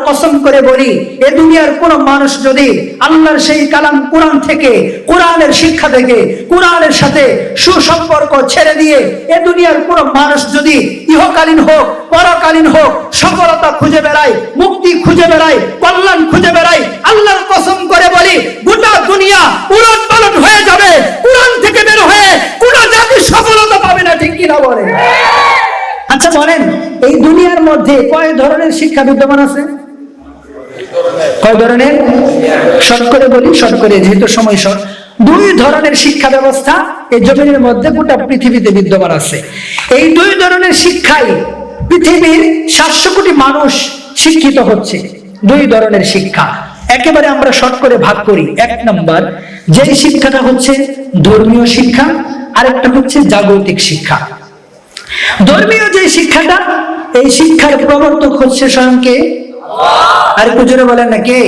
কসম করে বলি, এ দুনিয়ার কোন মানুষ যদি আল্লাহর সেই কালাম কোরআন থেকে, কোরআনের শিক্ষা থেকে, কোরআনের সাথে সুসম্পর্ক ছেড়ে দিয়ে এ দুনিয়ার কোন মানুষ যদি ইহকালীন হোক পরকালীন হোক সফলতা খুঁজে বেড়ায়, মুক্তি খুঁজে বেড়ায়, কল্যাণ খুঁজে বেড়ায়, আল্লাহর কসম করে বলি গোটা দুনিয়া উলট পালট হয়ে যাবে। কোরআন থেকে বের হয়ে কোন জাতি সফলতা পাবে না, ঠিক কিনা বলেন? আচ্ছা বলেন, এই দুনিয়ার মধ্যে কয় ধরনের শিক্ষা বিদ্যমান আছে? কয় ধরনের? শর্ট করে বলি, শর্ট করে, যেহেতু সময় শর্ট। দুই ধরনের শিক্ষা ব্যবস্থা এই জমিনের মধ্যে গোটা পৃথিবীতে বিদ্যমান আছে। এই দুই ধরনের শিক্ষায় পৃথিবীর 700 কোটি মানুষ শিক্ষিত হচ্ছে। দুই ধরনের শিক্ষা একেবারে আমরা শর্ট করে ভাগ করি। এক নম্বর যে শিক্ষাটা হচ্ছে ধর্মীয় শিক্ষা, আরেকটা হচ্ছে জাগতিক শিক্ষা। ধর্মীয় যে শিক্ষাটা, এই শিক্ষার প্রবর্তক হচ্ছে স্বয়ং কে? আর একটু জোরে বলেন না কে?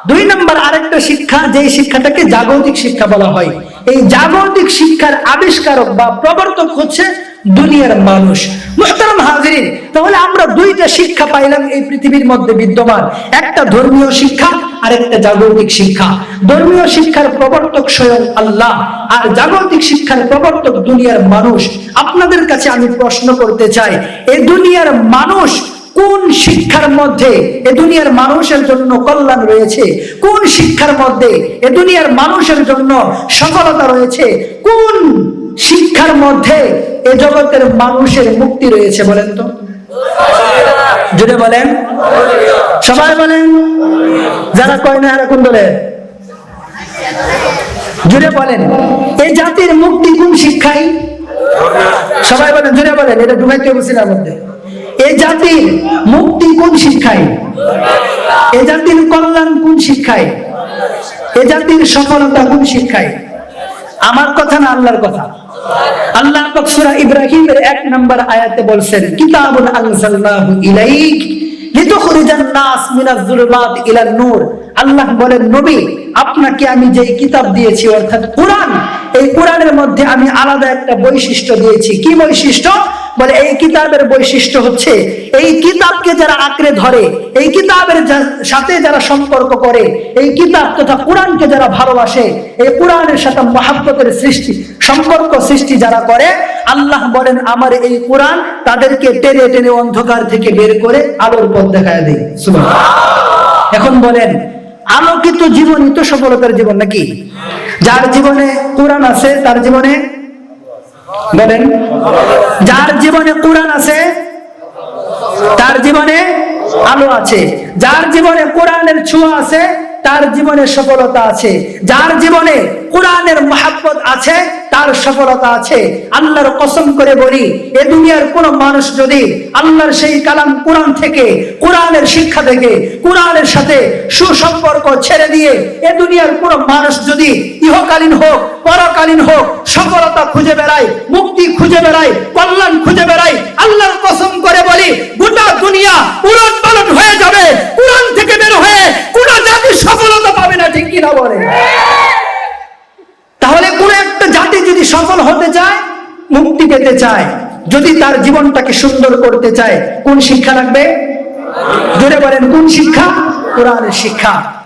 দুই নম্বর আরেকটা শিক্ষা, যে শিক্ষাটাকে জাগতিক শিক্ষা বলা হয়। এই জাগতিক শিক্ষার আবিষ্কারক বা প্রবর্তক হচ্ছে দুনিয়ার মানুষ। মুহতারাম হাজিরিন, তাহলে আমরা দুইটা শিক্ষা পাইলাম এই পৃথিবীর মধ্যে বিদ্যমান, একটা ধর্মীয় শিক্ষা আর একটা জাগতিক শিক্ষা। ধর্মীয় শিক্ষার প্রবর্তক স্বয়ং আল্লাহ, আর জাগতিক শিক্ষার প্রবর্তক দুনিয়ার মানুষ। আপনাদের কাছে আমি প্রশ্ন করতে চাই, এই দুনিয়ার মানুষ কোন শিক্ষার মধ্যে এ দুনিয়ার মানুষের জন্য কল্যাণ রয়েছে? কোন শিক্ষার মধ্যে এ দুনিয়ার মানুষের জন্য সফলতা রয়েছে? কোন শিক্ষার মধ্যে এ জগতের মানুষের মুক্তি রয়েছে? বলেন তো, জুড়ে বলেন, সবাই বলেন। যারা কয় না এরকম বলে, জুড়ে বলেন, এই জাতির মুক্তি কোন শিক্ষায়? সবাই বলেন, জুড়ে বলেন। এটা ডুবাইতে বসে না মধ্যে। এই জাতির মুক্তি কোন শিক্ষায়? এই জাতির কল্যাণ কোন শিক্ষায়? এই জাতির সফলতা কোন শিক্ষায়? আমার কথা না আল্লাহর কথা। আল্লাহ পাক সূরা ইব্রাহিমের 1 নম্বর আয়াতে বলছেন, কিতাবুন আনজালনাহু ইলাইক লিতুখরিজান নাস মিনাজ যুলুমাতি ইলান নূর। আল্লাহ বলেন, নবী আপনাকে আমি যে কিতাব দিয়েছি অর্থাৎ কোরআন, এই কোরআনের মধ্যে আমি আলাদা একটা বৈশিষ্ট্য দিয়েছি। কি বৈশিষ্ট্য? বলে এই কিতাবের বৈশিষ্ট্য হচ্ছে, এই কিতাবকে যারা আঁকড়ে ধরে, এই কিতাবের সাথে যারা সম্পর্ক করে, এই কিতাব তথা কোরআনকে যারা ভালোবাসে, এই কোরআনের সাথে মহব্বতের সৃষ্টি, সম্পর্ক সৃষ্টি যারা করে, আল্লাহ বলেন আমার এই কোরআন তাদেরকে টেনে টেনে অন্ধকার থেকে বের করে আলোর পথ দেখায় দেয়। সুবহানাল্লাহ। এখন বলেন, আলোকিত জীবনই তো সফলতার জীবন নাকি? যার জীবনে কোরআন আছে তার জীবনে, বলেন, যার জীবনে কোরআন আছে তার জীবনে আলো আছে। যার জীবনে কোরআনের ছোঁয়া আছে তার জীবনে সফলতা আছে। যার জীবনে কোরআনের মহব্বত আছে তার সফলতা আছে। আল্লাহর কসম করে বলি, এ দুনিয়ার কোন মানুষ যদি আল্লাহর সেই কালাম কোরআন থেকে, কোরআনের শিক্ষা থেকে, কোরআনের সাথে সুসম্পর্ক ছেড়ে দিয়ে এ দুনিয়ার কোন মানুষ যদি ইহকালীন হোক পরকালীন হোক সফলতা খুঁজে বেড়ায়, মুক্তি খুঁজে বেড়ায়, কল্যাণ খুঁজে বেড়ায়, আল্লাহর কসম করে বলি গোটা দুনিয়া উলট পালট হয়ে যাবে। কোরআন থেকে বের হয়ে কোন জাতি সফলতা পাবে না, ঠিক কিনা বলে? তাহলে কোন একটা জাতি যদি সফল হতে চায়, মুক্তি পেতে চায়, যদি তার জীবনটাকে সুন্দর করতে চায়, কোন শিক্ষা লাগবে? জোরে বলেন, কোন শিক্ষা? কোরআনের শিক্ষা।